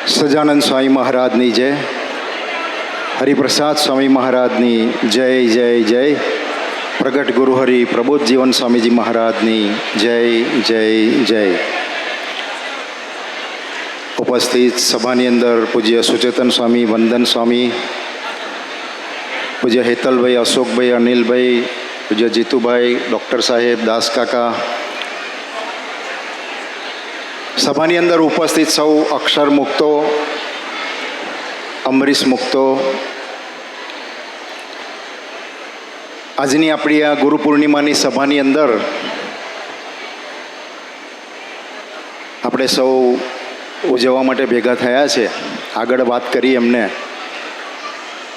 સજાનંદ સ્વામી મહારાજની જય, હરિપ્રસાદ સ્વામી મહારાજની જય જય જય, પ્રગટ ગુરુહરિ પ્રબોધ જીવન સ્વામીજી મહારાજની જય જય જય. ઉપસ્થિત સભાની અંદર પૂજ્ય સુચેતન સ્વામી, વંદન સ્વામી, પૂજ્ય હેતલભાઈ, અશોકભાઈ, અનિલભાઈ, પૂજ્ય જીતુભાઈ, ડૉક્ટર સાહેબ, દાસ કાકા, સભાની અંદર ઉપસ્થિત સૌ અક્ષર મુક્તો, અમરીશ મુક્તો, આજની આપણી આ ગુરુ પૂર્ણિમાની સભાની અંદર આપણે સૌ ઉજવવા માટે ભેગા થયા છે. આગળ વાત કરી એમને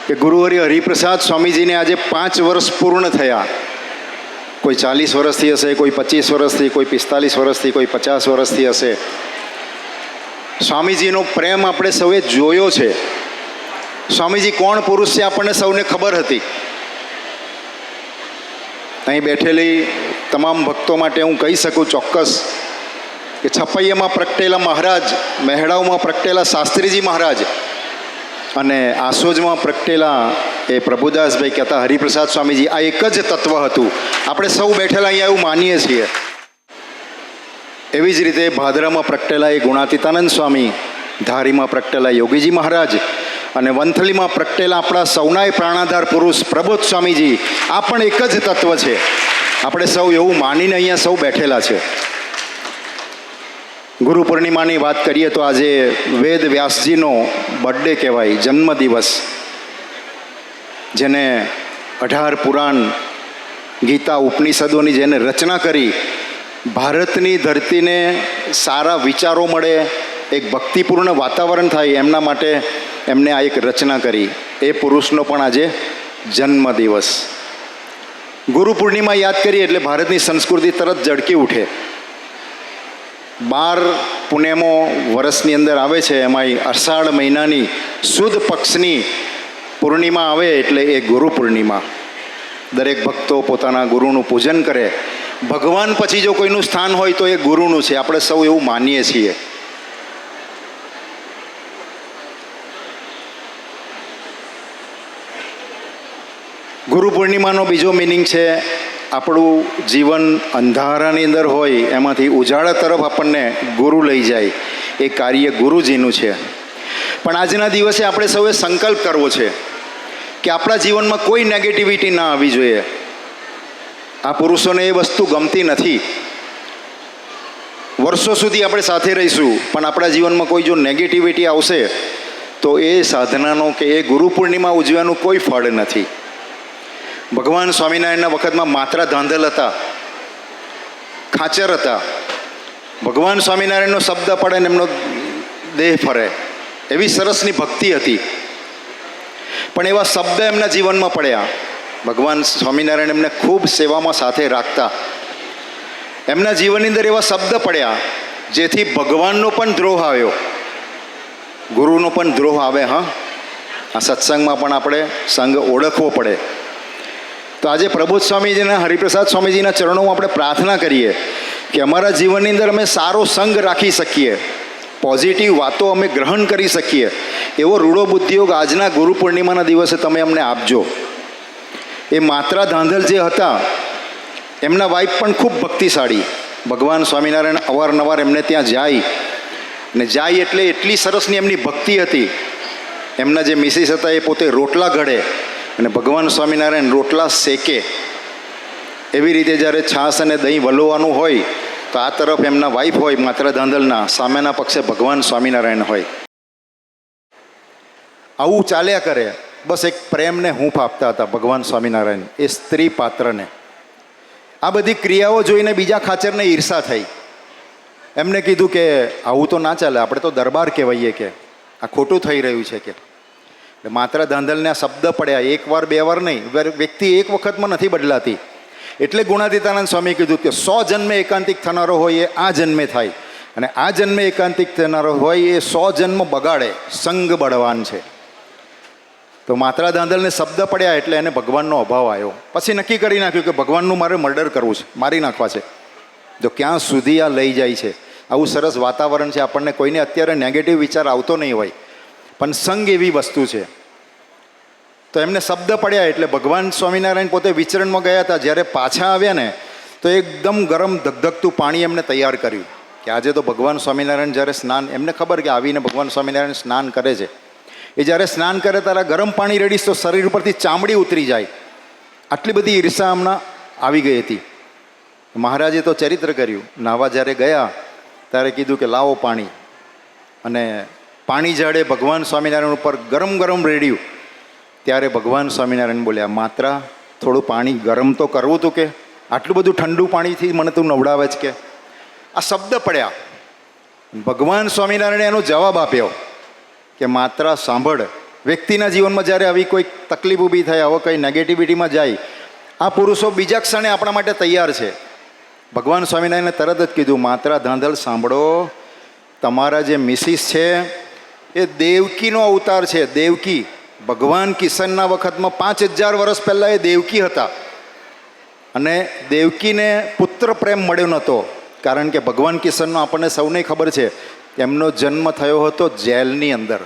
કે ગુરુહરિ હરિપ્રસાદ સ્વામીજીને આજે 5 વર્ષ પૂર્ણ થયા. કોઈ 40 વર્ષથી હશે, કોઈ 25 વર્ષથી, કોઈ 45 વર્ષથી, કોઈ 50 વર્ષથી હશે. સ્વામીજીનો પ્રેમ આપણે સૌએ જોયો છે. સ્વામીજી કોણ પુરુષ છે આપણને સૌને ખબર હતી. અહીં બેઠેલી તમામ ભક્તો માટે હું કહી શકું ચોક્કસ કે છપૈયામાં પ્રગટેલા મહારાજ, મહેડાઓમાં પ્રગટેલા શાસ્ત્રીજી મહારાજ અને આસોજમાં પ્રગટેલા એ પ્રભુદાસભાઈ કહેતા હરિપ્રસાદ સ્વામીજી, આ એક જ તત્વ હતું. આપણે સૌ બેઠેલા અહીંયા એવું માનીએ છીએ. એવી જ રીતે ભાદરામાં પ્રગટેલા એ ગુણાતીતાનંદ સ્વામી, ધારીમાં પ્રગટેલા યોગીજી મહારાજ અને વંથલીમાં પ્રગટેલા આપણા સૌનાય પ્રાણાધાર પુરુષ પ્રબોધ સ્વામીજી, આ પણ એક જ તત્વ છે. આપણે સૌ એવું માનીને અહીંયા સૌ બેઠેલા છે. ગુરુ પૂર્ણિમાની વાત કરીએ તો આજે વેદ વ્યાસજીનો બર્થડે કહેવાય, જન્મદિવસ, જેને 18 પુરાણ, ગીતા, ઉપનિષદોની જેને રચના કરી, ભારતની ધરતીને સારા વિચારો મળે, એક ભક્તિપૂર્ણ વાતાવરણ થાય, એમના માટે એમને આ એક રચના કરી. એ પુરુષનો પણ આજે જન્મદિવસ. ગુરુ પૂર્ણિમા યાદ કરીએ એટલે ભારતની સંસ્કૃતિ તરત ઝળકી ઉઠે. 12 પુણ્યમો વર્ષની અંદર આવે છે, એમાંય અષાઢ મહિનાની સુદ પક્ષની પૂર્ણિમા આવે એટલે એ ગુરુ પૂર્ણિમા. દરેક ભક્તો પોતાના ગુરુનું પૂજન કરે. ભગવાન પછી જો કોઈનું સ્થાન હોય તો એ ગુરુનું છે. આપણે સૌ એવું માનીએ છીએ. ગુરુ પૂર્ણિમાનો બીજો મિનિંગ છે, આપણું જીવન અંધારાની અંદર હોય એમાંથી ઉજાળા તરફ આપણને ગુરુ લઈ જાય. એ કાર્ય ગુરુજીનું છે. પણ આજના દિવસે આપણે સૌએ સંકલ્પ કરવો છે કે આપણા જીવનમાં કોઈ નેગેટિવિટી ના આવવી જોઈએ. આ પુરુષોને એ વસ્તુ ગમતી નથી. વર્ષો સુધી આપણે સાથે રહીશું, પણ આપણા જીવનમાં કોઈ જો નેગેટિવિટી આવશે તો એ સાધનાનો કે એ ગુરુ પૂર્ણિમા ઉજવવાનું કોઈ ફળ નથી. ભગવાન સ્વામિનારાયણના વખતમાં માત્રા ધાંધલ હતા, ખાચર હતા. ભગવાન સ્વામિનારાયણનો શબ્દ પડે ને એમનો દેહ ફરે, એવી સરસની ભક્તિ હતી. પણ એવા શબ્દ એમના જીવનમાં પડ્યા. ભગવાન સ્વામિનારાયણ એમને ખૂબ સેવામાં સાથે રાખતા. એમના જીવનની અંદર એવા શબ્દ પડ્યા જેથી ભગવાનનો પણ દ્રોહ આવ્યો, ગુરુનો પણ દ્રોહ આવે. હા, આ સત્સંગમાં પણ આપણે સંગ ઓળખવો પડે. તો આજે પ્રબોધ સ્વામીજીના, હરિપ્રસાદ સ્વામીજીના ચરણોમાં આપણે પ્રાર્થના કરીએ કે અમારા જીવનની અંદર અમે સારો સંગ રાખી શકીએ, પોઝિટિવ વાતો અમે ગ્રહણ કરી શકીએ, એવો રૂડો બુદ્ધિયોગ આજના ગુરુ પૂર્ણિમાના દિવસે તમે અમને આપજો. એ માત્રા ધાંધલ જે હતા, એમના વાઇફ પણ ખૂબ ભક્તિશાળી. ભગવાન સ્વામિનારાયણ અવારનવાર એમને ત્યાં જાય, ને જાય એટલે એટલી સરસની એમની ભક્તિ હતી. એમના જે મિસિસ હતા એ પોતે રોટલા ઘડે અને ભગવાન સ્વામિનારાયણ રોટલા શેકે. એવી રીતે જ્યારે છાશ અને દહીં વલોવાનું હોય તો આ તરફ એમના વાઇફ હોય માત્રા ધાંધલના, સામેના પક્ષે ભગવાન સ્વામિનારાયણ હોય. આવું ચાલ્યા કરે. બસ એક પ્રેમને હૂંફ આપતા હતા ભગવાન સ્વામિનારાયણ એ સ્ત્રી પાત્રને. આ બધી ક્રિયાઓ જોઈને બીજા ખાચરને ઈર્ષા થઈ. એમને કીધું કે આવું તો ના ચાલે, આપણે તો દરબાર કહેવાઈએ, કે આ ખોટું થઈ રહ્યું છે. કે માત્રા ધાંધલને આ શબ્દ પડ્યા, 1 વાર 2 વાર નહીં, વ્યક્તિ એક વખતમાં નથી બદલાતી. એટલે ગુણાતીતાનંદ સ્વામી કીધું કે 100 જન્મે એકાંતિક થનારો હોય એ આ જન્મે થાય, અને આ જન્મે એકાંતિક થનારો હોય એ 100 જન્મ બગાડે. સંગ બળવાન છે. તો માત્રા ધાંધલને શબ્દ પડ્યા એટલે એને ભગવાનનો અભાવ આવ્યો. પછી નક્કી કરી નાખ્યું કે ભગવાનનું મારે મર્ડર કરવું છે, મારી નાખવા છે. જો ક્યાં સુધી આ લઈ જાય છે, આવું સરસ વાતાવરણ છે, આપણને કોઈને અત્યારે નેગેટિવ વિચાર આવતો નહીં હોય, પણ સંગ એવી વસ્તુ છે. તો એમને શબ્દ પડ્યા એટલે ભગવાન સ્વામિનારાયણ પોતે વિચરણમાં ગયા હતા. જ્યારે પાછા આવ્યા ને તો એકદમ ગરમ ધગધગતું પાણી એમને તૈયાર કર્યું કે આજે તો ભગવાન સ્વામિનારાયણ જ્યારે સ્નાન, એમને ખબર કે આવીને ભગવાન સ્વામિનારાયણ સ્નાન કરે છે, એ જ્યારે સ્નાન કરે ત્યારે ગરમ પાણી રેડીશ તો શરીર ઉપરથી ચામડી ઉતરી જાય. આટલી બધી ઈર્ષા હમણાં આવી ગઈ હતી. મહારાજે તો ચરિત્ર કર્યું. નાહવા જ્યારે ગયા ત્યારે કીધું કે લાવો પાણી, અને પાણી જાડે ભગવાન સ્વામિનારાયણ ઉપર ગરમ ગરમ રેડ્યું. ત્યારે ભગવાન સ્વામિનારાયણ બોલ્યા, માત્રા થોડું પાણી ગરમ તો કરવું હતું, કે આટલું બધું ઠંડુ પાણીથી મને તું નવડાવે છે કે. આ શબ્દ પડ્યા. ભગવાન સ્વામિનારાયણે એનો જવાબ આપ્યો કે માત્રા સાંભળ, વ્યક્તિના જીવનમાં જ્યારે આવી કોઈ તકલીફ ઊભી થાય, આવો કંઈ નેગેટિવિટીમાં જાય, આ પુરુષો બીજા ક્ષણે આપણા માટે તૈયાર છે. ભગવાન સ્વામિનારાયણે તરત જ કીધું, માત્રા ધાંધલ સાંભળો, તમારા જે મિસિસ છે એ દેવકીનો અવતાર છે. દેવકી, ભગવાન કિશનના વખતમાં 5000 વર્ષ પહેલાં એ દેવકી હતા, અને દેવકીને પુત્ર પ્રેમ મળ્યો નહોતો, કારણ કે ભગવાન કિશનનો આપણને સૌને ખબર છે એમનો જન્મ થયો હતો જેલની અંદર.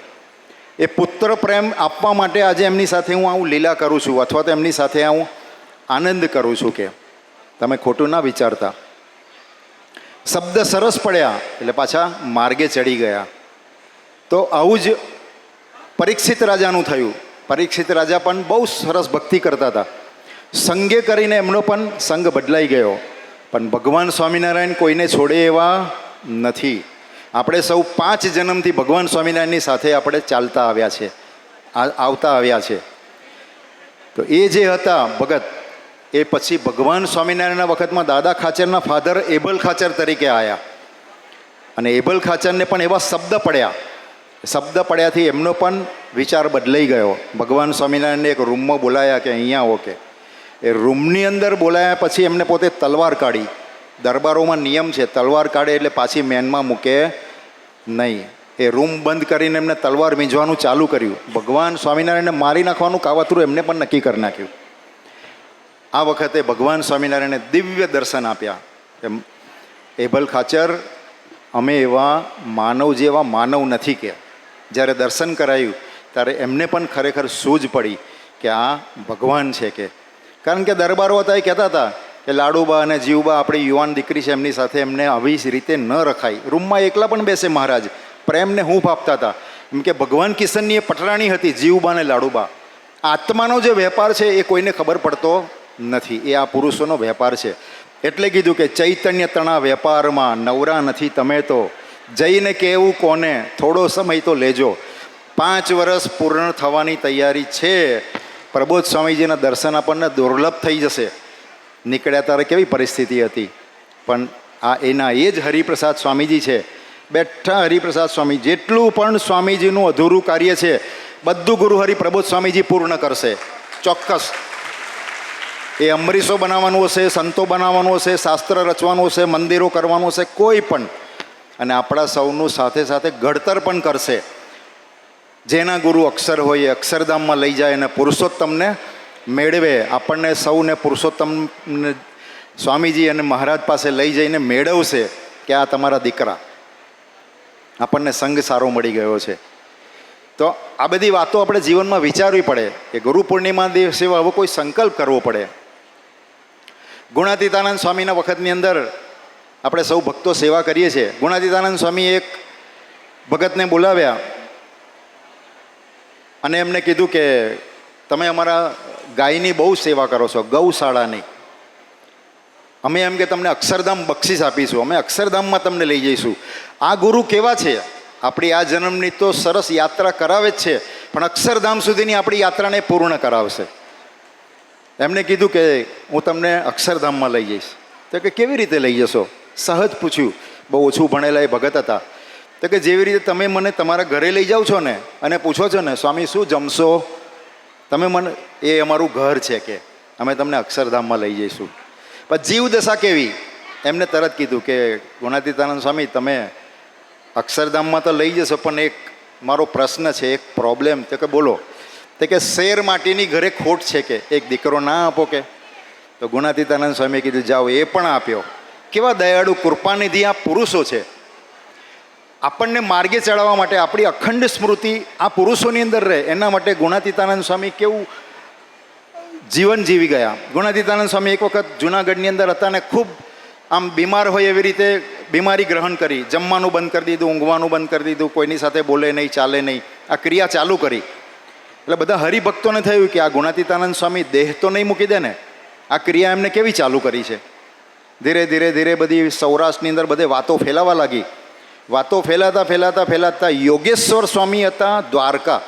એ પુત્ર પ્રેમ આપવા માટે આજે એમની સાથે હું આવું લીલા કરું છું, અથવા તો એમની સાથે હું આનંદ કરું છું. કે તમે ખોટું ના વિચારતા. શબ્દ સરસ પડ્યા એટલે પાછા માર્ગે ચડી ગયા. તો આવું જ પરીક્ષિત રાજાનું થયું. પરીક્ષિત રાજા પણ બહુ સરસ ભક્તિ કરતા હતા. સંગે કરીને એમનો પણ સંગ બદલાઈ ગયો. પણ ભગવાન સ્વામિનારાયણ કોઈને છોડે એવા નથી. આપણે સૌ 5 જન્મથી ભગવાન સ્વામિનારાયણની સાથે આપણે ચાલતા આવ્યા છે, આવતા આવ્યા છે. તો એ જે હતા ભગત, એ પછી ભગવાન સ્વામિનારાયણના વખતમાં દાદા ખાચરના ફાધર એબલ ખાચર તરીકે આવ્યા, અને એબલ ખાચરને પણ એવા શબ્દ પડ્યા. શબ્દ પડ્યાથી એમનો પણ વિચાર બદલાઈ ગયો. ભગવાન સ્વામિનારાયણને એક રૂમમાં બોલાયા કે અહીંયા આવો. કે એ રૂમની અંદર બોલાયા પછી એમને પોતે તલવાર કાઢી. દરબારોમાં નિયમ છે, તલવાર કાઢે એટલે પાછી મેનમાં મૂકે નહીં. એ રૂમ બંધ કરીને એમને તલવાર વીંઝવાનું ચાલુ કર્યું. ભગવાન સ્વામિનારાયણને મારી નાખવાનું કાવતરું એમને પણ નક્કી કરી નાખ્યું. આ વખતે ભગવાન સ્વામિનારાયણે દિવ્ય દર્શન આપ્યા. એમ એબલ ખાચર, અમે એવા માનવ જેવા માનવ નથી. કે જ્યારે દર્શન કરાયું ત્યારે એમને પણ ખરેખર સૂઝ પડી કે આ ભગવાન છે. કે કારણ કે દરબારો હતા એ કહેતા હતા કે લાડુબા અને જીવબા આપણી યુવાન દીકરી છે, એમની સાથે એમને આવી રીતે ન રખાય. રૂમમાં એકલા પણ બેસે મહારાજ, પ્રેમને હૂંફ આપતા હતા. એમ કે ભગવાન કિશનની એ પટરાણી હતી, જીવબા અને લાડુબા. આત્માનો જે વેપાર છે એ કોઈને ખબર પડતો નથી, એ આ પુરુષોનો વેપાર છે. એટલે કીધું કે ચૈતન્ય તણા વેપારમાં નવરા નથી તમે તો, જઈને કહેવું કોને થોડો સમય તો લેજો. 5 વર્ષ પૂર્ણ થવાની તૈયારી છે. પ્રબોધ સ્વામીજીના દર્શન આપણને દુર્લભ થઈ જશે. નીકળ્યા ત્યારે કેવી પરિસ્થિતિ હતી, પણ આ એના એ જ હરિપ્રસાદ સ્વામીજી છે. બેઠા હરિપ્રસાદ સ્વામી, જેટલું પણ સ્વામીજીનું અધૂરું કાર્ય છે બધું ગુરુ હરિ પ્રબોધ સ્વામીજી પૂર્ણ કરશે, ચોક્કસ. એ અમરીશો બનાવવાનું હશે, સંતો બનાવવાનું હશે, શાસ્ત્ર રચવાનું હશે, મંદિરો કરવાનું હશે, કોઈ પણ. અને આપણા સૌનું સાથે સાથે ઘડતર પણ કરશે. જેના ગુરુ અક્ષર હોય એ અક્ષરધામમાં લઈ જાય અને પુરુષોત્તમને મેળવે. આપણને સૌને પુરુષોત્તમ સ્વામીજી અને મહારાજ પાસે લઈ જઈને મેળવશે કે આ તમારા દીકરા, આપણને સંગ સારો મળી ગયો છે. તો આ બધી વાતો આપણે જીવનમાં વિચારવી પડે કે ગુરુ પૂર્ણિમા દિવસે હવે કોઈ સંકલ્પ કરવો પડે. ગુણાતીતાનંદ સ્વામીના વખતની અંદર આપણે સૌ ભક્તો સેવા કરીએ છીએ. ગુણાતીતાનંદ સ્વામી એક ભગતને બોલાવ્યા અને એમને કીધું કે તમે અમારા ગાયની બહુ સેવા કરો છો, ગૌશાળાની. અમે એમ કે તમને અક્ષરધામ બક્ષિસ આપીશું, અમે અક્ષરધામમાં તમને લઈ જઈશું. આ ગુરુ કેવા છે, આપણી આ જન્મની તો સરસ યાત્રા કરાવે જ છે, પણ અક્ષરધામ સુધીની આપણી યાત્રાને પૂર્ણ કરાવશે. એમને કીધું કે હું તમને અક્ષરધામમાં લઈ જઈશ. તો કે કેવી રીતે લઈ જશો? સહજ પૂછ્યું. બહુ ઓછું ભણેલા એ ભગત હતા. તો કે જેવી રીતે તમે મને તમારા ઘરે લઈ જાઓ છો ને અને પૂછો છો ને સ્વામી શું જમશો, તમે મને, એ અમારું ઘર છે, કે અમે તમને અક્ષરધામમાં લઈ જઈશું. પણ જીવ દશા કેવી, એમને તરત કીધું કે ગુણાતીતાનંદ સ્વામી તમે અક્ષરધામમાં તો લઈ જશો, પણ એક મારો પ્રશ્ન છે, એક પ્રોબ્લેમ. તો કે બોલો. તો કે શેર માટીની ઘરે ખોટ છે, કે એક દીકરો ના આપો. કે તો ગુણાતીતાનંદ સ્વામીએ કીધું જાઓ, એ પણ આપ્યો. કેવા દયાળુ કૃપાનિધિ આ પુરુષો છે. આપણને માર્ગે ચડાવવા માટે આપણી અખંડ સ્મૃતિ આ પુરુષોની અંદર રહે એના માટે ગુણાતીતાનંદ સ્વામી કેવું જીવન જીવી ગયા. ગુણાતીતાનંદ સ્વામી એક વખત જુનાગઢની અંદર હતા ને ખૂબ આમ બીમાર હોય એવી રીતે બીમારી ગ્રહણ કરી, જમવાનું બંધ કરી દીધું, ઊંઘવાનું બંધ કરી દીધું, કોઈની સાથે બોલે નહીં, ચાલે નહીં, આ ક્રિયા ચાલુ કરી. એટલે બધા હરિભક્તોને થયું કે આ ગુણાતીતાનંદ સ્વામી દેહ તો નહીં મૂકી દે ને, આ ક્રિયા એમને કેવી ચાલુ કરી છે. ધીરે ધીરે ધીરે બધી સૌરાષ્ટ્રની અંદર બધે વાતો ફેલાવા લાગી. વાતો ફેલાતા યોગેશ્વર સ્વામી હતા દ્વારકા,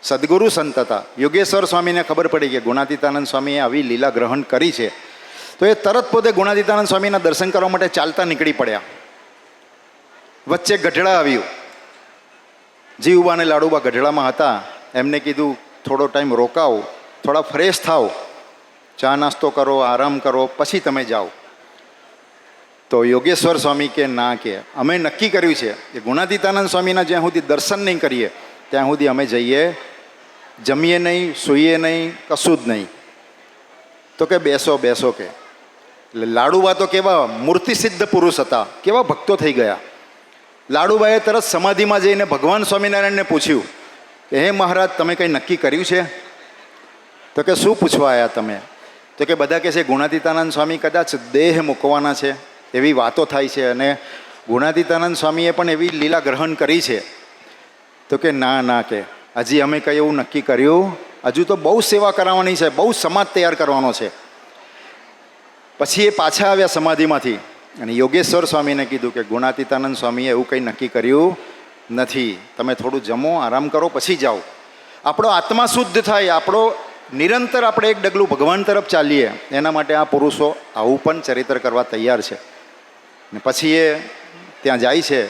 સદગુરુ સંત હતા. યોગેશ્વર સ્વામીને ખબર પડી કે ગુણાતીતાનંદ સ્વામીએ આવી લીલા ગ્રહણ કરી છે, તો એ તરત પોતે ગુણાતીતાનંદ સ્વામીના દર્શન કરવા માટે ચાલતા નીકળી પડ્યા. વચ્ચે ગઢડા આવ્યું. જીવબા અને લાડુબા ગઢડામાં હતા. એમને કીધું થોડો ટાઈમ રોકાવો, થોડા ફ્રેશ થાઓ, ચા નાસ્તો કરો, આરામ કરો, પછી તમે જાઓ. તો યોગેશ્વર સ્વામી કે ના, કે અમે નક્કી કર્યું છે કે ગુણાતીતાનંદ સ્વામીના જ્યાં સુધી દર્શન નહીં કરીએ ત્યાં સુધી અમે જઈએ, જમીએ નહીં, સૂઈએ નહીં, કશું જ નહીં. તો કે બેસો બેસો કે. એટલે લાડુબા તો કેવા મૂર્તિસિદ્ધ પુરુષ હતા, કેવા ભક્તો થઈ ગયા. લાડુબાએ તરત સમાધિમાં જઈને ભગવાન સ્વામિનારાયણને પૂછ્યું કે હે મહારાજ, તમે કંઈ નક્કી કર્યું છે? તો કે શું પૂછવા આવ્યા તમે? તો કે બધા કહે છે ગુણાતીતાનંદ સ્વામી કદાચ દેહ મૂકવાના છે, એવી વાતો થાય છે, અને ગુણાતીતાનંદ સ્વામીએ પણ એવી લીલા ગ્રહણ કરી છે. તો કે ના, કે હજી અમે કંઈ એવું નક્કી કર્યું, હજુ તો બહુ સેવા કરાવવાની છે, બહુ સમાજ તૈયાર કરવાનો છે. પછી એ પાછા આવ્યા સમાધિમાંથી અને યોગેશ્વર સ્વામીને કીધું કે ગુણાતીતાનંદ સ્વામીએ એવું કંઈ નક્કી કર્યું નથી, તમે થોડું જમો, આરામ કરો, પછી જાઓ. આપણો આત્મા શુદ્ધ થાય, આપણો નિરંતર આપણે એક ડગલું ભગવાન તરફ ચાલીએ, એના માટે આ પુરુષો આવું પણ ચરિત્ર કરવા તૈયાર છે. ને પછી એ ત્યાં જાય છે.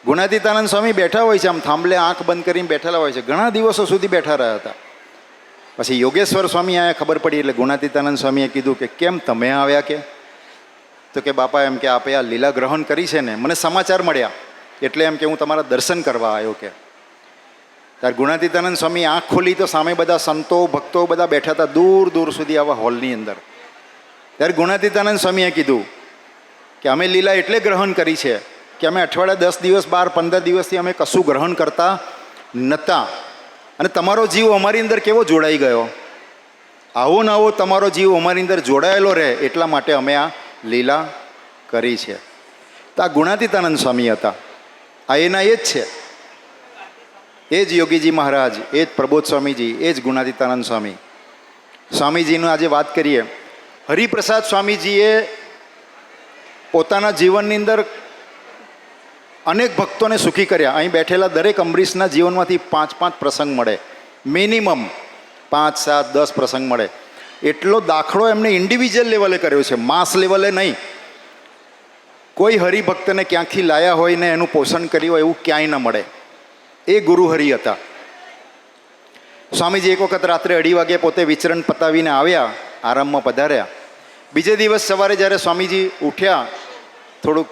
ગુણાતીતાનંદ સ્વામી બેઠા હોય છે, આમ થાંભલે આંખ બંધ કરીને બેઠેલા હોય છે, ઘણા દિવસો સુધી બેઠા રહ્યા હતા. પછી યોગેશ્વર સ્વામી આયા ખબર પડી એટલે ગુણાતીતાનંદ સ્વામીએ કીધું કે કેમ તમે આવ્યા? કે તો કે બાપા એમ કે આપે આ લીલા ગ્રહણ કરી છે ને, મને સમાચાર મળ્યા એટલે એમ કે હું તમારા દર્શન કરવા આવ્યો. કે ત્યારે ગુણાતીતાનંદ સ્વામી આંખ ખોલી તો સામે બધા સંતો ભક્તો બધા બેઠા હતા દૂર દૂર સુધી આવા હોલની અંદર. ત્યારે ગુણાતીતાનંદ સ્વામીએ કીધું કે અમે લીલા એટલે ગ્રહણ કરી છે કે અમે અઠવાડિયા 10 દિવસ 12 15 દિવસથી અમે કશું ગ્રહણ કરતા નહોતા, અને તમારો જીવ અમારી અંદર કેવો જોડાઈ ગયો, આવો ને આવો તમારો જીવ અમારી અંદર જોડાયેલો રહે એટલા માટે અમે આ લીલા કરી છે. તો આ ગુણાતીતાનંદ સ્વામી હતા, આ એના એ જ છે, એ જ યોગીજી મહારાજ, એ જ પ્રબોધ સ્વામીજી, એ જ ગુણાતીતાનંદ સ્વામી. સ્વામીજીનું આજે વાત કરીએ. હરિપ્રસાદ સ્વામીજીએ પોતાના જીવનની અંદર અનેક ભક્તોને સુખી કર્યા. અહીં બેઠેલા દરેક અમરીશના જીવનમાંથી 5-5 પ્રસંગ મળે, મિનિમમ 5, 7, 10 પ્રસંગ મળે. એટલો દાખલો એમને ઇન્ડિવિજ્યુઅલ લેવલે કર્યો છે, માસ લેવલે નહીં. કોઈ હરિભક્તને ક્યાંકથી લાયા હોય ને એનું પોષણ કર્યું હોય એવું ક્યાંય ન મળે. એ ગુરુહરિ હતા. સ્વામીજી એક વખત રાત્રે 2:30 વાગે પોતે વિચરણ પતાવીને આવ્યા, આરામમાં પધાર્યા. બીજે દિવસ સવારે જ્યારે સ્વામીજી ઉઠ્યા, થોડુંક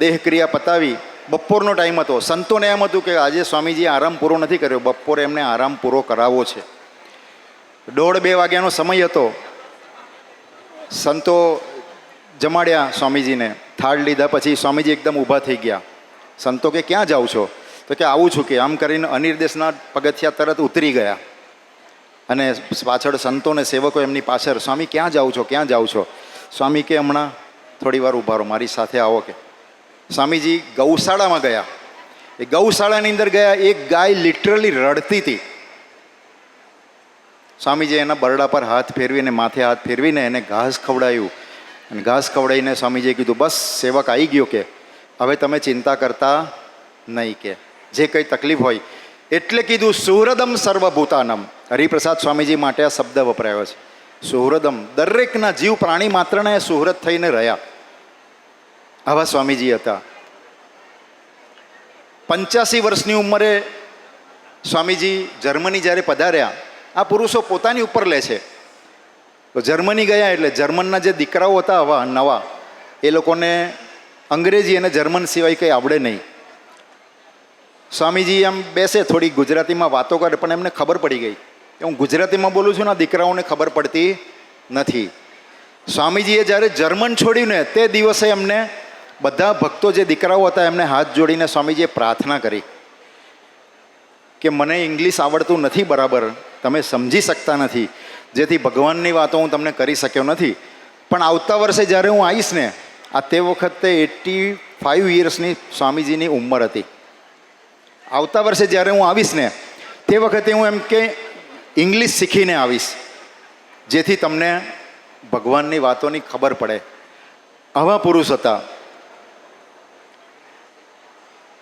દેહક્રિયા પતાવી, બપોરનો ટાઈમ હતો. સંતોને એમ હતું કે આજે સ્વામીજીએ આરામ પૂરો નથી કર્યો, બપોરે એમને આરામ પૂરો કરાવવો છે. 1:30-2 વાગ્યાનો સમય હતો. સંતો જમાડ્યા સ્વામીજીને, થાળ લીધા પછી સ્વામીજી એકદમ ઊભા થઈ ગયા. સંતો કે ક્યાં જાઓ છો? તો કે આવું છું. કે આમ કરીને અનિર્દેશના પગથિયા તરત ઉતરી ગયા, અને પાછળ સંતો ને સેવકો એમની પાછળ, સ્વામી ક્યાં જાઓ છો, ક્યાં જાઓ છો? સ્વામી કે હમણાં થોડી વાર ઊભા રહો, મારી સાથે આવો. કે સ્વામીજી ગૌશાળામાં ગયા. એ ગૌશાળાની અંદર ગયા, એક ગાય લિટરલી રડતી હતી. સ્વામીજી એના બરડા પર હાથ ફેરવીને, માથે હાથ ફેરવીને એને ઘાસ ખવડાવ્યું, અને ઘાસ ખવડાવીને સ્વામીજીએ કીધું બસ સેવક આવી ગયો, કે હવે તમે ચિંતા કરતા નહીં, કે જે કંઈ તકલીફ હોય. એટલે કીધું સુહૃદમ સર્વભૂતાનમ. હરિપ્રસાદ સ્વામીજી માટે આ શબ્દ વપરાયો છે, સુહૃદમ. દરેકના જીવ પ્રાણી માત્રના એ સુહૃદ થઈને રહ્યા. આવા સ્વામીજી હતા. 85 વર્ષની ઉંમરે સ્વામીજી જર્મની જ્યારે પધાર્યા, આ પુરુષો પોતાની ઉપર લે છે. તો જર્મની ગયા એટલે જર્મનના જે દીકરાઓ હતા આવા નવા, એ લોકોને અંગ્રેજી અને જર્મન સિવાય કંઈ આવડે નહીં. સ્વામીજી આમ બેસે, થોડી ગુજરાતીમાં વાતો કરે, પણ એમને ખબર પડી ગઈ કે હું ગુજરાતીમાં બોલું છું ને, દીકરાઓને ખબર પડતી નથી. સ્વામીજીએ જ્યારે જર્મન છોડ્યું ને તે દિવસે એમને બધા ભક્તો જે દીકરાઓ હતા એમને હાથ જોડીને સ્વામીજીએ પ્રાર્થના કરી કે મને ઇંગ્લિશ આવડતું નથી બરાબર, તમે સમજી શકતા નથી, જેથી ભગવાનની વાતો હું તમને કરી શક્યો નથી, પણ આવતા વર્ષે જ્યારે હું આવીશ ને, આ તે વખતે 85 યર્સની સ્વામીજીની ઉંમર હતી, આવતા વર્ષે જ્યારે હું આવીશ ને તે વખતે હું એમ કે ઇંગ્લિશ શીખીને આવીશ, જેથી તમને ભગવાનની વાતોની ખબર પડે. આવા પુરુષ હતા.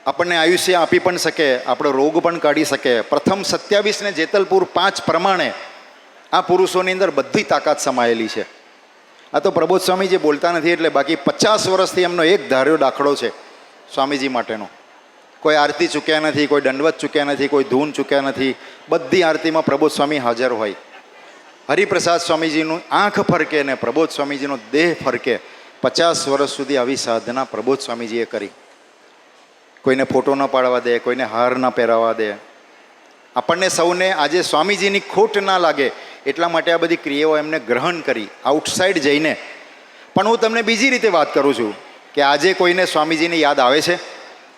આપણને આયુષ્ય આપી પણ શકે, આપણો રોગ પણ કાઢી શકે. પ્રથમ 27 ને જેતલપુર 5 પ્રમાણે આ પુરુષોની અંદર બધી તાકાત સમાયેલી છે. આ તો પ્રબોધ સ્વામી જે બોલતા નથી એટલે, બાકી 50 વર્ષથી એમનો એક ધાર્યો દાખલો છે સ્વામીજી માટેનો. કોઈ આરતી ચૂક્યા નથી, કોઈ દંડવત ચૂક્યા નથી, કોઈ ધૂન ચૂક્યા નથી. બધી આરતીમાં પ્રબોધ સ્વામી હાજર હોય. હરિપ્રસાદ સ્વામીજીનું આંખ ફરકે ને પ્રબોધ સ્વામીજીનો દેહ ફરકે. 50 વર્ષ સુધી આવી સાધના પ્રબોધ સ્વામીજીએ કરી. કોઈને ફોટો ન પાડવા દે, કોઈને હાર ન પહેરાવા દે. આપણને સૌને આજે સ્વામીજીની ખોટ ના લાગે એટલા માટે આ બધી ક્રિયાઓ એમને ગ્રહણ કરી આઉટસાઇડ જઈને. પણ હું તમને બીજી રીતે વાત કરું છું કે આજે કોઈને સ્વામીજીની યાદ આવે છે?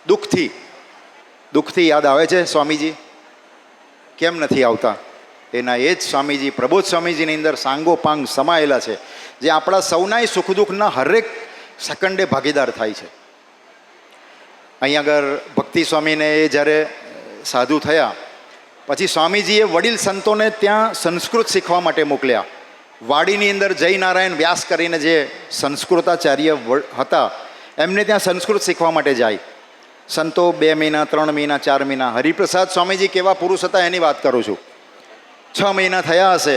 દુઃખથી યાદ આવે છે સ્વામીજી? કેમ નથી આવતા? એના એ જ સ્વામીજી પ્રબોધ સ્વામીજીની અંદર સાંગોપાંગ સમાયેલા છે, જે આપણા સૌનાય સુખ દુઃખના હરેક સેકન્ડે ભાગીદાર થાય છે. અહીંયા આગળ ભક્તિ સ્વામીને એ જ્યારે સાધુ થયા પછી સ્વામીજીએ વડીલ સંતોને ત્યાં સંસ્કૃત શીખવા માટે મોકલ્યા. વાડીની અંદર જયનારાયણ વ્યાસ કરીને જે સંસ્કૃતાચાર્ય હતા એમને ત્યાં સંસ્કૃત શીખવા માટે જાય. સંતો 2 મહિના 3 મહિના 4 મહિના. હરિપ્રસાદ સ્વામીજી કેવા પુરુષ હતા એની વાત કરું છું. 6 મહિના થયા હશે.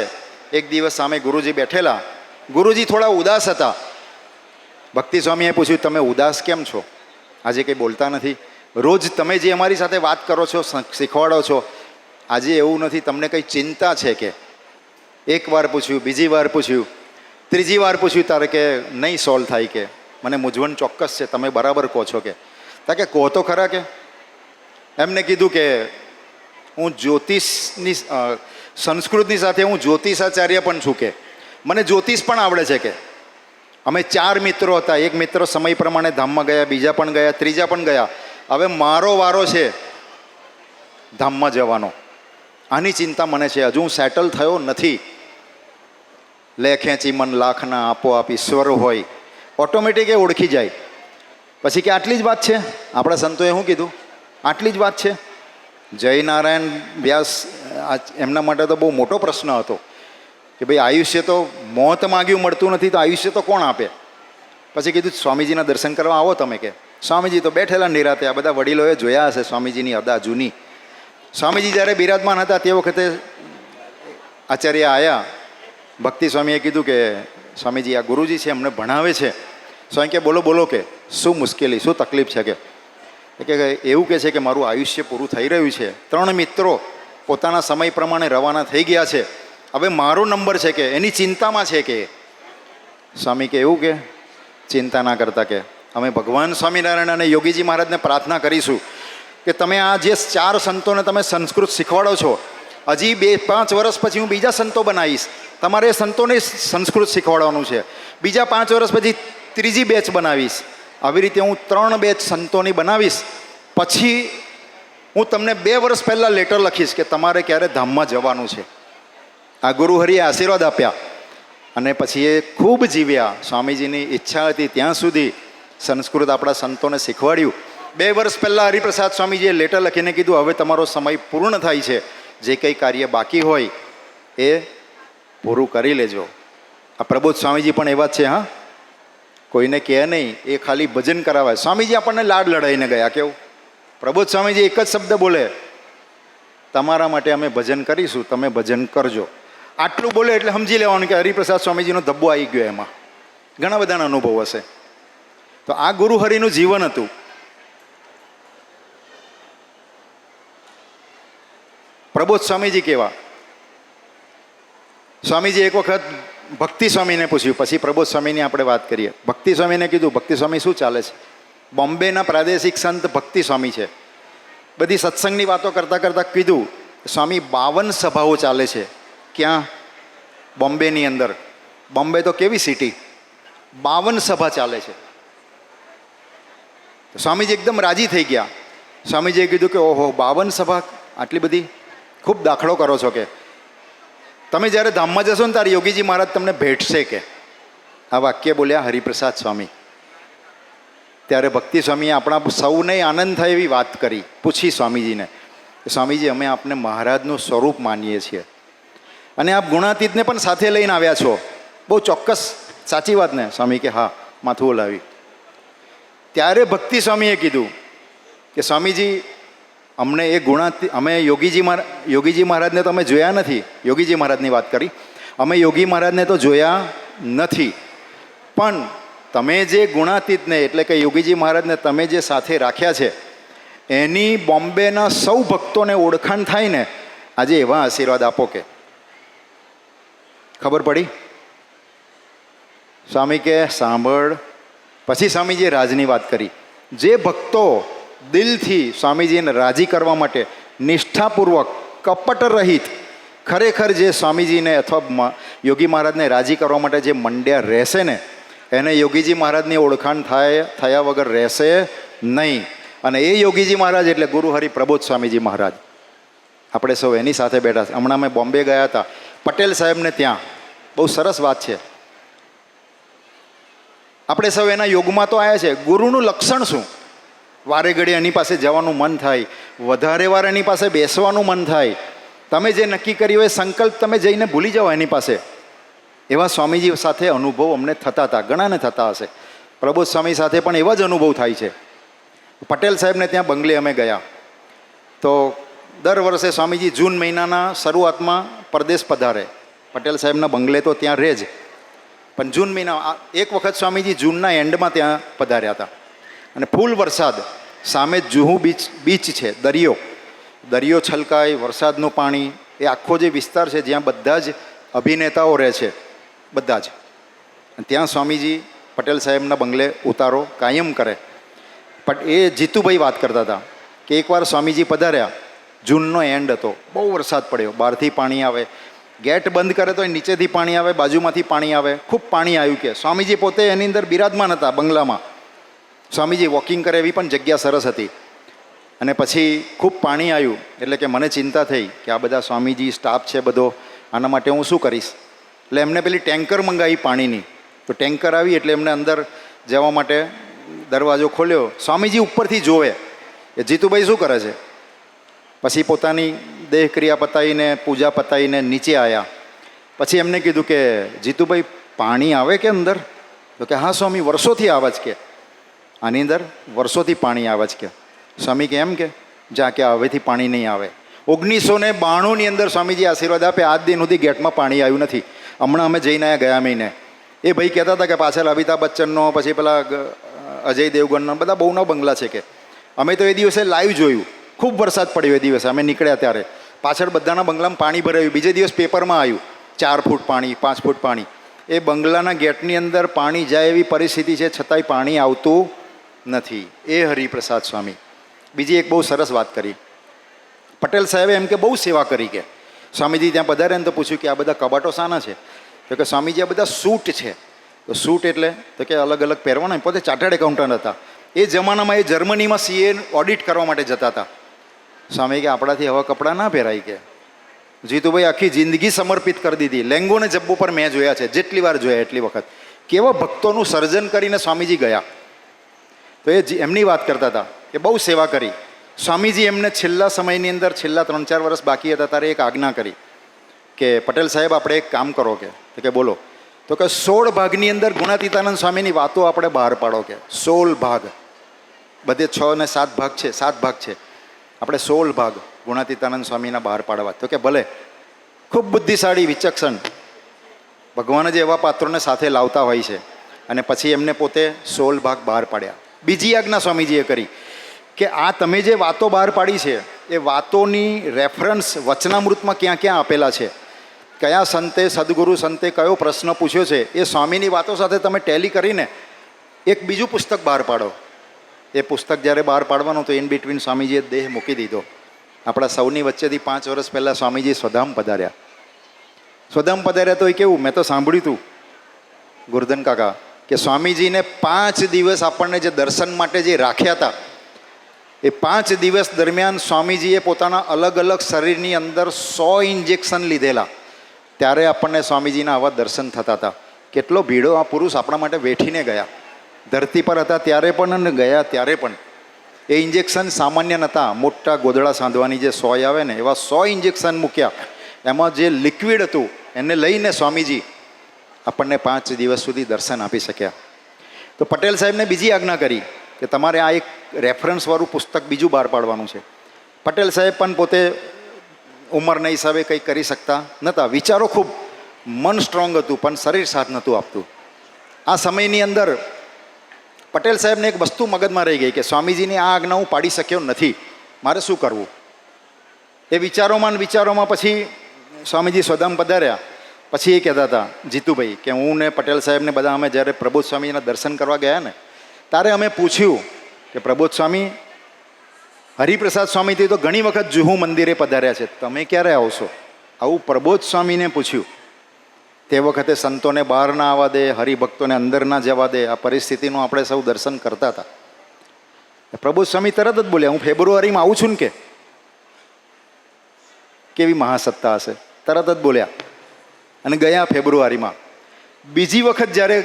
એક દિવસ સામે ગુરુજી બેઠેલા. ગુરુજી થોડા ઉદાસ હતા. ભક્તિ સ્વામીએ પૂછ્યું, તમે ઉદાસ કેમ છો? આજે કંઈ બોલતા નથી? રોજ તમે જે અમારી સાથે વાત કરો છો, શીખવાડો છો, આજે એવું નથી, તમને કંઈ ચિંતા છે કે? એક વાર પૂછ્યું, બીજી વાર પૂછ્યું, ત્રીજી વાર પૂછ્યું તારે કે નહીં સોલ્વ થાય કે મને મૂંઝવણ ચોક્કસ છે, તમે બરાબર કહો છો કે? કે કહો તો ખરા કે. એમને કીધું કે હું જ્યોતિષની સંસ્કૃતની સાથે હું જ્યોતિષાચાર્ય પણ છું કે મને જ્યોતિષ પણ આવડે છે કે. અમે 4 મિત્રો હતા. એક મિત્ર સમય પ્રમાણે ધામમાં ગયા, બીજા પણ ગયા, ત્રીજા પણ ગયા. હવે મારો વારો છે ધામમાં જવાનો. આની ચિંતા મને છે. હજુ હું સેટલ થયો નથી. લે ખેંચી મન લાખના આપોઆપ ઈશ્વર હોય, ઓટોમેટિક એ ઓળખી જાય. પછી કે આટલી જ વાત છે? આપણા સંતોએ શું કીધું? આટલી જ વાત છે? જયનારાયણ વ્યાસ એમના માટે તો બહુ મોટો પ્રશ્ન હતો કે ભાઈ આયુષ્ય તો મોત માગ્યું મળતું નથી, તો આયુષ્ય તો કોણ આપે? પછી કીધું સ્વામીજીના દર્શન કરવા આવો તમે કે. સ્વામીજી તો બેઠેલા નિરાતે. આ બધા વડીલોએ જોયા હશે સ્વામીજીની અદા જૂની. સ્વામીજી જ્યારે બિરાજમાન હતા તે વખતે આચાર્ય આવ્યા. ભક્તિ સ્વામીએ કીધું કે સ્વામીજી આ ગુરુજી છે, અમને ભણાવે છે. સ્વામી કે બોલો બોલો કે શું મુશ્કેલી, શું તકલીફ છે કે એવું કહે છે કે મારું આયુષ્ય પૂરું થઈ રહ્યું છે. 3 મિત્રો પોતાના સમય પ્રમાણે રવાના થઈ ગયા છે. હવે મારો નંબર છે કે એની ચિંતામાં છે કે. સ્વામી કે એવું કે ચિંતા ના કરતા કે અમે ભગવાન સ્વામિનારાયણ અને યોગીજી મહારાજને પ્રાર્થના કરીશું કે તમે આ જે 4 સંતોને તમે સંસ્કૃત શીખવાડો છો, હજી 2-5 વર્ષ પછી હું બીજા સંતો બનાવીશ. તમારે સંતોને સંસ્કૃત શીખવાડવાનું છે. બીજા 5 વર્ષ પછી ત્રીજી બેચ બનાવીશ. આવી રીતે હું 3 બેચ સંતોની બનાવીશ. પછી હું તમને 2 વર્ષ પહેલાં લેટર લખીશ કે તમારે ક્યારે ધામમાં જવાનું છે. આ ગુરુહરિએ આશીર્વાદ આપ્યા અને પછી એ ખૂબ જીવ્યા. સ્વામીજીની ઈચ્છા હતી ત્યાં સુધી સંસ્કૃત આપણા સંતોને શીખવાડ્યું. 2 વર્ષ પહેલાં હરિપ્રસાદ સ્વામીજીએ લેટર લખીને કીધું હવે તમારો સમય પૂર્ણ થાય છે, જે કંઈ કાર્ય બાકી હોય એ પૂરું કરી લેજો. આ પ્રબોધ સ્વામીજી પણ એવા જ છે. હા, કોઈને કહે નહીં, એ ખાલી ભજન કરાવે. સ્વામીજી આપણને લાડ લડાઈને ગયા. કેવું? પ્રબોધ સ્વામીજી એક જ શબ્દ બોલે, તમારા માટે અમે ભજન કરીશું, તમે ભજન કરજો. આટલું બોલે એટલે સમજી લેવાનું કે હરિપ્રસાદ સ્વામીજીનો ધબ્બો આવી ગયો. એમાં ઘણા બધાના અનુભવ હશે. તો આ ગુરુહરિનું જીવન હતું. પ્રબોધ સ્વામીજી કેવા? સ્વામીજી એક વખત ભક્તિ સ્વામીને પૂછ્યું, પછી પ્રબોધ સ્વામીની આપણે વાત કરીએ. ભક્તિ સ્વામીને કીધું, ભક્તિ સ્વામી શું ચાલે છે? બોમ્બેના પ્રાદેશિક સંત ભક્તિ સ્વામી છે. બધી સત્સંગની વાતો કરતાં કરતાં કીધું, સ્વામી 52 સભાઓ ચાલે છે. ક્યાં? બોમ્બેની અંદર. બોમ્બે તો કેવી સિટી! 52 સભા ચાલે છે. તો સ્વામીજી એકદમ રાજી થઈ ગયા. સ્વામીજીએ કીધું કે ઓહો 52 સભા આટલી બધી, ખૂબ દાખલો કરો છો કે તમે જ્યારે ધામમાં જશો ને ત્યારે યોગીજી મહારાજ તમને ભેટશે કે. આ વાક્ય બોલ્યા હરિપ્રસાદ સ્વામી. ત્યારે ભક્તિ સ્વામીએ આપણા સૌને આનંદ થાય એવી વાત કરી. પૂછી સ્વામીજીને કે સ્વામીજી અમે આપને મહારાજનું સ્વરૂપ માનીએ છીએ અને આપ ગુણાતીતને પણ સાથે લઈને આવ્યા છો, બહુ ચોક્કસ સાચી વાત ને? સ્વામી કે હા, માથું હલાવી. ત્યારે ભક્તિ સ્વામીએ કીધું કે સ્વામીજી અમને એ અમે યોગીજી મહારાજને તો અમે જોયા નથી. યોગીજી મહારાજની વાત કરી. અમે યોગી મહારાજને તો જોયા નથી, પણ તમે જે ગુણાતીતને એટલે કે યોગીજી મહારાજને તમે જે સાથે રાખ્યા છે એની બોમ્બેના સૌ ભક્તોને ઓળખાણ થાય ને, આજે એવા આશીર્વાદ આપો કે. ખબર પડી? સ્વામી કે સાંભળ. પછી સ્વામીજીએ રાજની વાત કરી. જે ભક્તો દિલથી સ્વામીજીને રાજી કરવા માટે નિષ્ઠાપૂર્વક કપટ રહિત ખરેખર જે સ્વામીજીને અથવા યોગી મહારાજને રાજી કરવા માટે જે મંડ્યા રહેશે ને, એને યોગીજી મહારાજની ઓળખાણ થયા વગર રહેશે નહીં. અને એ યોગીજી મહારાજ એટલે ગુરુ હરિ પ્રબોધ સ્વામીજી મહારાજ. આપણે સૌ એની સાથે બેઠા છે. હમણાં અમે બોમ્બે ગયા હતા પટેલ સાહેબને ત્યાં. બહુ સરસ વાત છે. આપણે સૌ એના યોગમાં તો આવ્યા છે. ગુરુનું લક્ષણ શું? વારે ઘડી એની પાસે જવાનું મન થાય, વધારે વાર એની પાસે બેસવાનું મન થાય. તમે જે નક્કી કર્યું એ સંકલ્પ તમે જઈને ભૂલી જાઓ એની પાસે. એવા સ્વામીજી સાથે અનુભવ અમને થતા હતા, ઘણાને થતા હશે. પ્રબોધ સ્વામી સાથે પણ એવા જ અનુભવ થાય છે. પટેલ સાહેબને ત્યાં બંગલે અમે ગયા તો દર વર્ષે સ્વામીજી જૂન મહિનાના શરૂઆતમાં પરદેશ પધારે. પટેલ સાહેબના બંગલે તો ત્યાં રહે જ, પણ જૂન મહિના એક વખત સ્વામીજી જૂનના એન્ડમાં ત્યાં પધાર્યા હતા અને ફૂલ વરસાદ. સામે જુહુ બીચ છે, દરિયો છલકાય, વરસાદનું પાણી, એ આખો જે વિસ્તાર છે જ્યાં બધા જ અભિનેતાઓ રહે છે, બધા જ. ત્યાં સ્વામીજી પટેલ સાહેબના બંગલે ઉતારો કાયમ કરે. પણ એ જીતુભાઈ વાત કરતા હતા કે એકવાર સ્વામીજી પધાર્યા, જૂનનો એન્ડ હતો, બહુ વરસાદ પડ્યો, બહારથી પાણી આવે, ગેટ બંધ કરે તો નીચેથી પાણી આવે, બાજુમાંથી પાણી આવે, ખૂબ પાણી આવ્યું કે સ્વામીજી પોતે એની અંદર બિરાજમાન હતા બંગલામાં. સ્વામીજી વોકિંગ કરે એવી પણ જગ્યા સરસ હતી. અને પછી ખૂબ પાણી આવ્યું એટલે કે મને ચિંતા થઈ કે આ બધા સ્વામીજી સ્ટાફ છે બધો, આના માટે હું શું કરીશ? એટલે એમને પેલી ટેન્કર મંગાવી પાણીની. તો ટેન્કર આવી એટલે એમને અંદર જવા માટે દરવાજો ખોલ્યો. સ્વામીજી ઉપરથી જોવે એ જીતુભાઈ શું કરે છે. પછી પોતાની દેહક્રિયા પતાવીને પૂજા પતાવીને નીચે આવ્યા. પછી એમને કીધું કે જીતુભાઈ પાણી આવે કે અંદર? તો કે હા સ્વામી, વર્ષોથી આવે જ કે આની અંદર વર્ષોથી પાણી આવે જ કે. સ્વામી કે એમ કે જા કે હવેથી પાણી નહીં આવે. 1992ની અંદર સ્વામીજી આશીર્વાદ આપે, આજ દિન સુધી ગેટમાં પાણી આવ્યું નથી. હમણાં અમે જઈને આવ્યા ગયા મહિને. એ ભાઈ કહેતા હતા કે પાછળ અમિતાભ બચ્ચનનો, પછી પેલા અજય દેવગણનો બધા બહુના બંગલા છે કે. અમે તો એ દિવસે લાઈવ જોયું, ખૂબ વરસાદ પડ્યો એ દિવસે અમે નીકળ્યા ત્યારે. પાછળ બધાના બંગલામાં પાણી ભરાયું. બીજે દિવસ પેપરમાં આવ્યું 4 ફૂટ પાણી, 5 ફૂટ પાણી. એ બંગલાના ગેટની અંદર પાણી જાય એવી પરિસ્થિતિ છે, છતાંય પાણી આવતું નથી. એ હરિપ્રસાદ સ્વામી. બીજી એક બહુ સરસ વાત કરી. પટેલ સાહેબે એમ કે બહુ સેવા કરી કે સ્વામીજી ત્યાં પધાર્યા ને તો પૂછ્યું કે આ બધા કબાટો શાના છે? તો કે સ્વામીજી આ બધા સૂટ છે. તો સૂટ એટલે તો કે અલગ અલગ પહેરવાના. પોતે ચાર્ટર્ડ એકાઉન્ટન્ટ હતા. એ જમાનામાં એ જર્મનીમાં સીએ ઓડિટ કરવા માટે જતા હતા. સ્વામી કે આપણાથી હવા કપડાં ના પહેરાય કે. જીતુભાઈ આખી જિંદગી સમર્પિત કરી દીધી. લેંગો ને જબ્બો પર મેં જોયા છે, જેટલી વાર જોયા એટલી વખત. કેવા ભક્તોનું સર્જન કરીને સ્વામીજી ગયા. તો એ એમની વાત કરતા હતા કે બહુ સેવા કરી. સ્વામીજી એમને છેલ્લા સમયની અંદર, છેલ્લા 3-4 વર્ષ બાકી હતા ત્યારે એક આજ્ઞા કરી કે પટેલ સાહેબ આપણે એક કામ કરો કે બોલો. તો કે 16 ભાગની અંદર ગુણાતીતાનંદ સ્વામીની વાતો આપણે બહાર પાડો કે 16 ભાગ. બધે 6 ને 7 ભાગ છે, 7 ભાગ છે. આપણે 16 ભાગ ગુણાતીતાનંદ સ્વામીના બહાર પાડવા. તો કે ભલે. ખૂબ બુદ્ધિશાળી, વિચક્ષણ ભગવાન જ એવા પાત્રોને સાથે લાવતા હોય છે. અને પછી એમને પોતે 16 ભાગ બહાર પાડ્યા. બીજી આજ્ઞા સ્વામીજીએ કરી કે આ તમે જે વાતો બહાર પાડી છે એ વાતોની રેફરન્સ વચનામૃતમાં ક્યાં ક્યાં આપેલા છે, કયા સંતે, સદગુરુ સંતે કયો પ્રશ્ન પૂછ્યો છે, એ સ્વામીની વાતો સાથે તમે ટેલી કરીને એક બીજું પુસ્તક બહાર પાડો. એ પુસ્તક જ્યારે બહાર પાડવાનું તો ઇન બિટવીન સ્વામીજીએ દેહ મૂકી દીધો. આપણા સૌની વચ્ચેથી 5 વર્ષ પહેલાં સ્વામીજી સ્વધામ પધાર્યા. સ્વધામ પધાર્યા તો એ કેવું, મેં તો સાંભળ્યું હતું ગુરધન કાકા કે સ્વામીજીને 5 દિવસ આપણને જે દર્શન માટે જે રાખ્યા હતા, એ 5 દિવસ દરમિયાન સ્વામીજીએ પોતાના અલગ અલગ શરીરની અંદર 100 ઇન્જેક્શન લીધેલા, ત્યારે આપણને સ્વામીજીના આવા દર્શન થતા હતા. કેટલો ભીડો આ પુરુષ આપણા માટે વેઠીને ગયા, ધરતી પર હતા ત્યારે પણ અને ગયા ત્યારે પણ. એ ઇન્જેક્શન સામાન્ય નહોતા, મોટા ગોદડા સાંધવાની જે 100 આવે ને એવા 100 ઇન્જેક્શન મૂક્યા. એમાં જે લિક્વિડ હતું એને લઈને સ્વામીજી આપણને 5 દિવસ સુધી દર્શન આપી શક્યા. તો પટેલ સાહેબને બીજી આજ્ઞા કરી કે તમારે આ એક રેફરન્સવાળું પુસ્તક બીજું બહાર પાડવાનું છે. પટેલ સાહેબ પણ પોતે ઉંમરના હિસાબે કંઈ કરી શકતા નહોતા, વિચારો ખૂબ, મન સ્ટ્રોંગ હતું પણ શરીર સાથ નહોતું આપતું. આ સમયની અંદર પટેલ સાહેબને એક વસ્તુ મગજમાં રહી ગઈ કે સ્વામીજીની આ આજ્ઞા હું પાડી શક્યો નથી, મારે શું કરવું? એ વિચારોમાં પછી સ્વામીજી સ્વધામ પધાર્યા. પછી એ કહેતા હતા, જીતુભાઈ, કે હું ને પટેલ સાહેબને બધા અમે જ્યારે પ્રબોધ સ્વામીના દર્શન કરવા ગયા ને, ત્યારે અમે પૂછ્યું કે પ્રબોધ સ્વામી, હરિપ્રસાદ સ્વામીથી તો ઘણી વખત જુહુ મંદિરે પધાર્યા છે, તમે ક્યારે આવશો? આવું પ્રબોધ સ્વામીને પૂછ્યું. તે વખતે સંતોને બહાર ના આવવા દે, હરિભક્તોને અંદર ના જવા દે, આ પરિસ્થિતિનું આપણે સૌ દર્શન કરતા હતા. પ્રબોધ સ્વામી તરત જ બોલ્યા, હું ફેબ્રુઆરીમાં આવું છું ને. કે કેવી મહાસત્તા હશે, તરત જ બોલ્યા અને ગયા ફેબ્રુઆરીમાં. બીજી વખત જ્યારે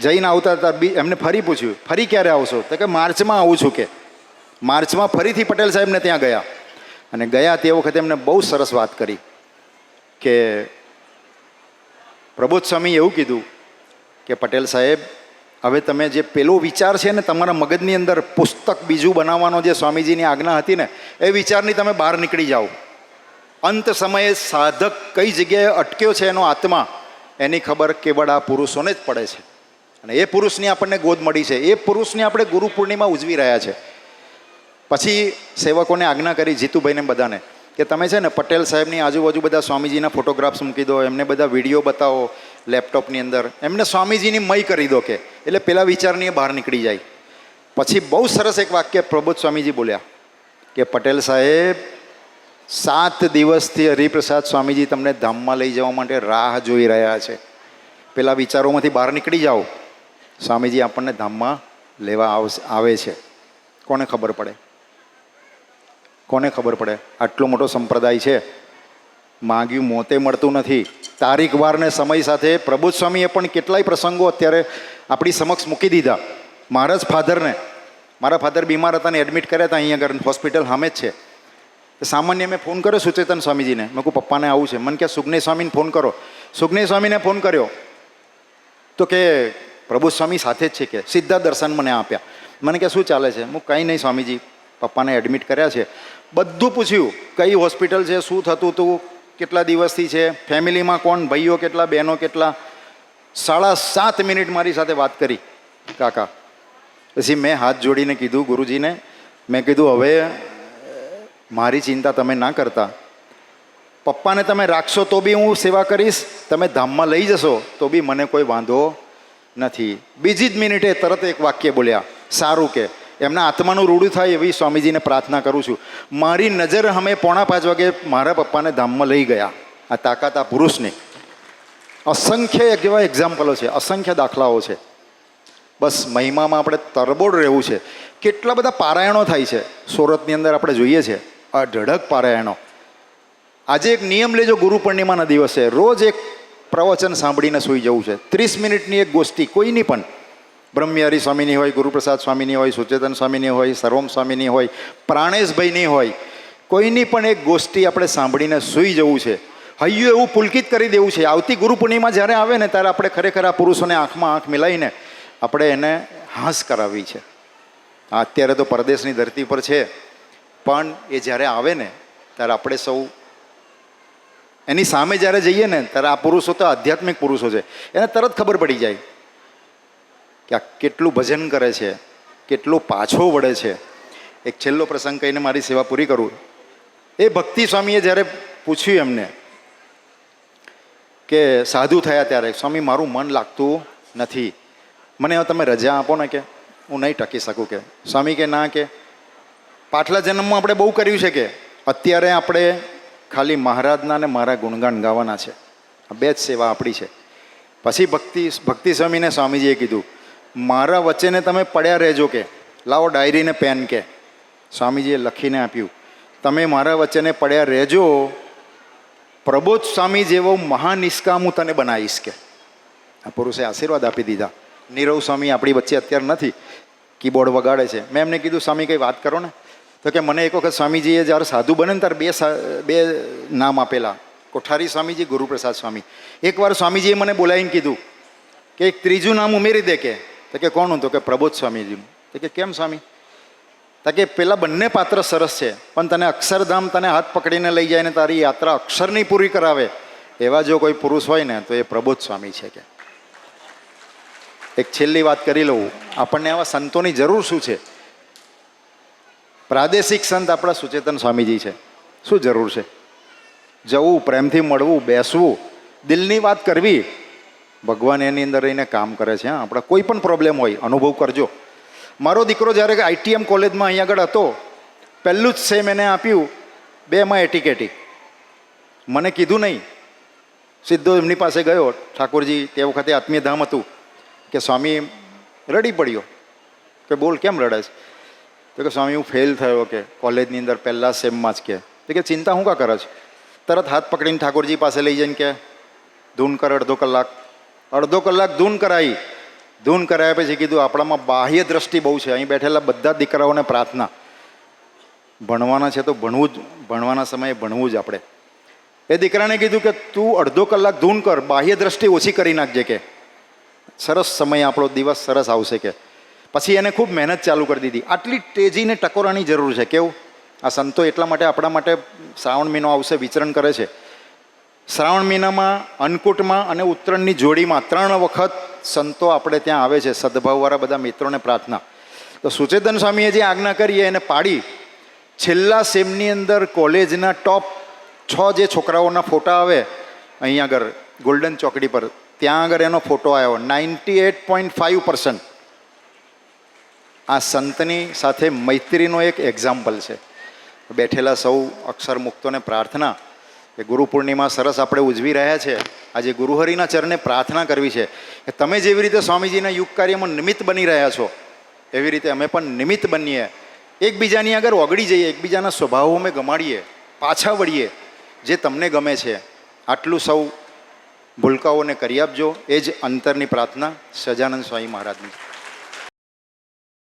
જઈને આવતા હતા એમને ફરી પૂછ્યું, ફરી ક્યારે આવશો? તો કે માર્ચમાં આવું છું. કે માર્ચમાં ફરીથી પટેલ સાહેબને ત્યાં ગયા અને ગયા તે વખતે એમને બહુ સરસ વાત કરી કે પ્રબોધ સ્વામી એવું કીધું કે પટેલ સાહેબ, હવે તમે જે પેલો વિચાર છે ને તમારા મગજની અંદર પુસ્તક બીજું બનાવવાનો જે સ્વામીજીની આજ્ઞા હતી ને, એ વિચારની તમે બહાર નીકળી જાઓ. અંત સમયે સાધક કઈ જગ્યાએ અટક્યો છે એનો આત્મા, એની ખબર કેવળ આ પુરુષોને જ પડે છે. અને એ પુરુષની આપણને ગોદ મળી છે, એ પુરુષની આપણે ગુરુ પૂર્ણિમા ઉજવી રહ્યા છે. પછી સેવકોને આજ્ઞા કરી, જીતુભાઈને બધાને, કે તમે છે ને પટેલ સાહેબની આજુબાજુ બધા સ્વામીજીના ફોટોગ્રાફ્સ મૂકી દો, એમને બધા વિડીયો બતાવો લેપટોપની અંદર, એમને સ્વામીજીની મય કરી દો, કે એટલે પેલા વિચારની બહાર નીકળી જાય. પછી બહુ સરસ એક વાક્ય પ્રબોધ સ્વામીજી બોલ્યા કે પટેલ સાહેબ, 7 દિવસથી હરિપ્રસાદ સ્વામીજી તમને ધામમાં લઈ જવા માટે રાહ જોઈ રહ્યા છે. પેલા વિચારોમાંથી બહાર નીકળી જાઓ, સ્વામીજી આપણને ધામમાં લેવા આવે છે. કોને ખબર પડે? કોને ખબર પડે? આટલો મોટો સંપ્રદાય છે, માગ્યું મોતે મળતું નથી. તારીખ વાર ને સમય સાથે પ્રબોધ સ્વામીએ પણ કેટલાય પ્રસંગો અત્યારે આપણી સમક્ષ મૂકી દીધા. મારા જ ફાધરને, મારા ફાધર બીમાર હતા ને એડમિટ કર્યા હતા અહીંયા આગળ હોસ્પિટલ સામે જ છે. સામાન્ય મેં ફોન કર્યો સુચેતન સ્વામીજીને, મેં કહું પપ્પાને આવું છે. મને કે સુજ્ઞેય સ્વામીને ફોન કરો. સુજ્ઞેય સ્વામીને ફોન કર્યો તો કે પ્રભુ સ્વામી સાથે જ છે, કે સીધા દર્શન મને આપ્યા. મને કે શું ચાલે છે? હું કંઈ નહીં સ્વામીજી, પપ્પાને એડમિટ કર્યા છે. બધું પૂછ્યું, કઈ હોસ્પિટલ છે, શું થતું હતું, કેટલા દિવસથી છે, ફેમિલીમાં કોણ, ભાઈઓ કેટલા, બહેનો કેટલા. 7.5 મિનિટ મારી સાથે વાત કરી કાકા. પછી મેં હાથ જોડીને કીધું ગુરુજીને, મેં કીધું હવે મારી ચિંતા તમે ના કરતા, પપ્પાને તમે રાખશો તો બી હું સેવા કરીશ, તમે ધામમાં લઈ જશો તો બી મને કોઈ વાંધો નથી. બીજી જ મિનિટે તરત એક વાક્ય બોલ્યા, સારું, કે એમના આત્માનું રૂડું થાય એવી સ્વામીજીને પ્રાર્થના કરું છું. મારી નજર અમે 4:45 વાગે મારા પપ્પાને ધામમાં લઈ ગયા. આ તાકાત આ પુરુષની. અસંખ્ય જેવા એક્ઝામ્પલો છે, અસંખ્ય દાખલાઓ છે. બસ મહિમામાં આપણે તરબોળ રહેવું છે. કેટલા બધા પારાયણો થાય છે સુરતની અંદર, આપણે જોઈએ છે અઢળક પારાયણો. આજે એક નિયમ લેજો, ગુરુ પૂર્ણિમાના દિવસે રોજ એક પ્રવચન સાંભળીને સૂઈ જવું છે. 30 મિનિટની એક ગોષ્ઠી, કોઈની પણ, બ્રહ્મવિહારી સ્વામીની હોય, ગુરુપ્રસાદ સ્વામીની હોય, સુચેતન સ્વામીની હોય, સર્વમ સ્વામીની હોય, પ્રાણેશભાઈની હોય, કોઈની પણ એક ગોષ્ઠી આપણે સાંભળીને સૂઈ જવું છે. હૈયું એવું પુલકિત કરી દેવું છે. આવતી ગુરુ પૂર્ણિમા જ્યારે આવે ને ત્યારે આપણે ખરેખર આ પુરુષોને આંખમાં આંખ મિલાવીને આપણે એને હાસ કરાવવી છે. અત્યારે તો પરદેશની ધરતી પર છે, પણ એ જ્યારે આવે ને ત્યારે આપણે સૌ એની સામે જ્યારે જઈએ ને ત્યારે આ પુરુષો તો આધ્યાત્મિક પુરુષો છે, એને તરત ખબર પડી જાય કે આ કેટલું ભજન કરે છે, કેટલું પાછો વળે છે. એક છેલ્લો પ્રસંગ કહીને મારી સેવા પૂરી કરું. એ ભક્તિ સ્વામીએ જ્યારે પૂછ્યું એમને કે સાધુ થયા ત્યારે, સ્વામી મારું મન લાગતું નથી, મને હવે તમે રજા આપો ને, કે હું નહીં ટકી શકું. કે સ્વામી કે ના, કે પાછલા જન્મમાં આપણે બહુ કર્યું છે, કે અત્યારે આપણે ખાલી મહારાજના ને મારા ગુણગાન ગાવાના છે. આ બે જ સેવા આપણી છે. પછી ભક્તિ સ્વામીને સ્વામીજીએ કીધું, મારા વચ્ચેને તમે પડ્યા રહેજો કે લાવો ડાયરીને પેન કે. સ્વામીજીએ લખીને આપ્યું, તમે મારા વચ્ચેને પડ્યા રહેજો, પ્રબોધ સ્વામી જેવો મહાનિષ્કામ હું તને બનાવીશ કે. આ પુરુષે આશીર્વાદ આપી દીધા. નીરવ સ્વામી આપણી વચ્ચે અત્યારે નથી, કીબોર્ડ વગાડે છે. મેં એમને કીધું, સ્વામી કંઈ વાત કરો ને. તો કે મને એક વખત સ્વામીજીએ જ્યારે સાધુ બને ને ત્યારે બે નામ આપેલા, કોઠારી સ્વામીજી, ગુરુપ્રસાદ સ્વામી. એકવાર સ્વામીજીએ મને બોલાવીને કીધું કે એક ત્રીજું નામ ઉમેરી દે કે. તો કે કોનું? તો કે પ્રબોધ સ્વામીજીનું. તો કે કેમ સ્વામી? તો કે પેલા બંને પાત્ર સરસ છે, પણ તને અક્ષરધામ તને હાથ પકડીને લઈ જાય ને તારી યાત્રા અક્ષરની પૂરી કરાવે એવા જો કોઈ પુરુષ હોય ને તો એ પ્રબોધ સ્વામી છે કે. એક છેલ્લી વાત કરી લઉં, આપણને આવા સંતોની જરૂર શું છે? પ્રાદેશિક સંત આપણા સુચેતન સ્વામીજી છે. શું જરૂર છે? જવું, પ્રેમથી મળવું, બેસવું, દિલની વાત કરવી. ભગવાન એની અંદર રહીને કામ કરે છે. હા, આપણે કોઈ પણ પ્રોબ્લેમ હોય અનુભવ કરજો. મારો દીકરો જ્યારે ITM કોલેજમાં અહીંયા આગળ હતો, પહેલું જ સેમ એને આપ્યું, 2માં એટીકેટી. મને કીધું નહીં, સીધો એમની પાસે ગયો. ઠાકોરજી તે વખતે આત્મીયધામ હતું કે સ્વામી રડી પડ્યો કે બોલ કેમ રડે છે? તો કે સ્વામી હું ફેલ થયો કે કોલેજની અંદર પહેલા સેમમાં જ કે. તો કે ચિંતા હું કા કરે છે? તરત હાથ પકડીને ઠાકોરજી પાસે લઈ જઈને કે ધૂન કર અડધો કલાક ધૂન કરાવી. ધૂન કરાયા પછી કીધું આપણામાં બાહ્ય દ્રષ્ટિ બહુ છે, અહીં બેઠેલા બધા દીકરાઓને પ્રાર્થના, ભણવાના છે તો ભણવું જ, ભણવાના સમયે ભણવું જ આપણે. એ દીકરાને કીધું કે તું અડધો કલાક ધૂન કર, બાહ્ય દ્રષ્ટિ ઓછી કરી નાખજે કે સરસ સમય આપણો દિવસ સરસ આવશે કે. પછી એને ખૂબ મહેનત ચાલુ કરી દીધી. આટલી તેજીને ટકોરાની જરૂર છે. કેવું? આ સંતો એટલા માટે આપણા માટે શ્રાવણ મહિનો આવશે વિચરણ કરે છે. શ્રાવણ મહિનામાં અન્નકૂટમાં અને ઉત્તરાયણની જોડીમાં 3 વખત સંતો આપણે ત્યાં આવે છે. સદભાવવાળા બધા મિત્રોને પ્રાર્થના. તો સુચેતન સ્વામીએ જે આજ્ઞા કરી એને પાડી. છેલ્લા સેમની અંદર કોલેજના ટોપ 6 જે છોકરાઓના ફોટા આવે અહીંયા આગળ ગોલ્ડન ચોકડી પર, ત્યાં આગળ એનો ફોટો આવ્યો. 98.5%. આ સંતની સાથે મૈત્રીનો એક એક્ઝામ્પલ છે. બેઠેલા સૌ અક્ષર મુક્તોને પ્રાર્થના કે ગુરુ પૂર્ણિમા સરસ આપણે ઉજવી રહ્યા છે. આજે ગુરુહરિના ચરણે પ્રાર્થના કરવી છે કે તમે જેવી રીતે સ્વામીજીના યુગ કાર્યમાં નિમિત્ત બની રહ્યા છો એવી રીતે અમે પણ નિમિત્ત બનીએ, એકબીજાની આગળ ઓગળી જઈએ, એકબીજાના સ્વભાવો અમે ગમાડીએ, પાછા વળીએ, જે તમને ગમે છે. આટલું સૌ ભૂલકાઓને કરી આપજો. એ જ અંતરની પ્રાર્થના સજાનંદ સ્વામી મહારાજની.